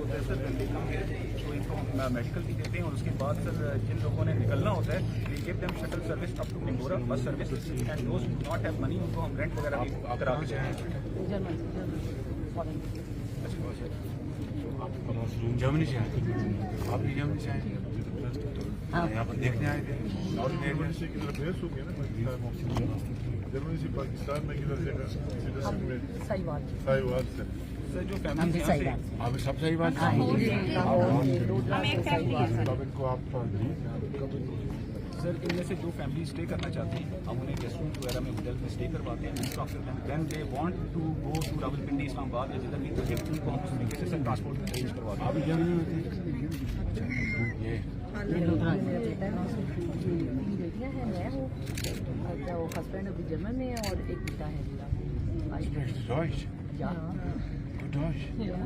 होता है सर तो इनको हम मेडिकल भी देते हैं और उसके बाद सर जिन लोगों ने निकलना होता है we give them shuttle service up to Ningora bus service and those not have money उनको हम रेंट वगैरह भी करा के देते हैं। जर्मनी से आए, आप भी जर्मनी से आए, यहाँ पर देखने आए थे। जर्मनी से किधर भेज हो गया ना जर्मनी से पाकिस्तान में किधर से साहिवाल से सर जो फैमिली आप सब सही बात सर इनमें से जो फैमिली स्टे करना चाहती हैं हम उन्हें गेस्ट रूम वगैरह में होटल में स्टे करवाते हैं then they want to go to Rawalpindi Islamabad या जिधर भी तो उनको हम उस तरीके से सर ट्रांसपोर्ट अरेंज करवाते हैं। वो हस्बैंड अभी जर्मन में है और एक बेटा है मेरा। Deutsch? Ja. Du Deutsch? Ja.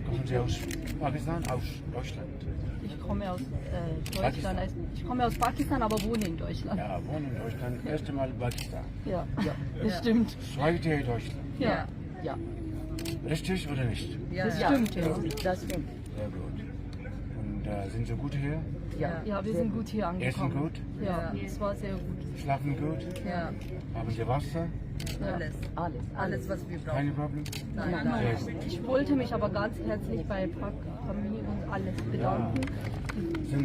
Kommen Sie aus Pakistan? Aus Deutschland? Ich komme aus Deutschland. Ich komme aus Pakistan, aber wohne in Deutschland. Ja, wohnen in Deutschland. Erste Mal Pakistan. Ja, das stimmt. Zweite Deutschland. Ja, ja. Richtig oder nicht? Das stimmt. Ja. Das stimmt. Sehr gut. Und sind Sie gut hier? Ja, wir sind gut hier angekommen. Essen gut? Ja, es war sehr gut. Schlafen gut? Ja. Haben Sie Wasser? Alles, was wir brauchen. Keine Problem? Nein. Ich wollte mich aber ganz herzlich bei Pak Familie und alles bedanken.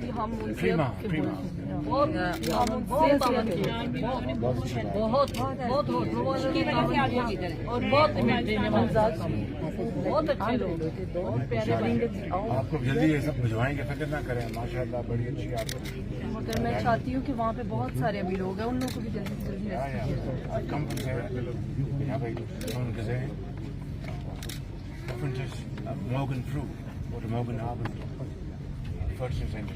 Die haben uns sehr geholfen. Ja. Die haben uns sehr geholfen. बहुत और बहुत बहुत अच्छे लोग बहुत प्यारे बंदे। आपको जल्दी ये सब भिजवाएंगे, फिक्र ना करें। माशाल्लाह बड़ी अच्छी आपको। मगर मैं चाहती हूँ कि वहाँ पे बहुत सारे अभी लोग हैं, उन लोगों को भी जल्दी से जल्दी रेस्क्यू किया जाए। Kommt uns her. Ich habe schon gesehen. Hoffentlich morgen früh oder morgen Abend. 14 Cent.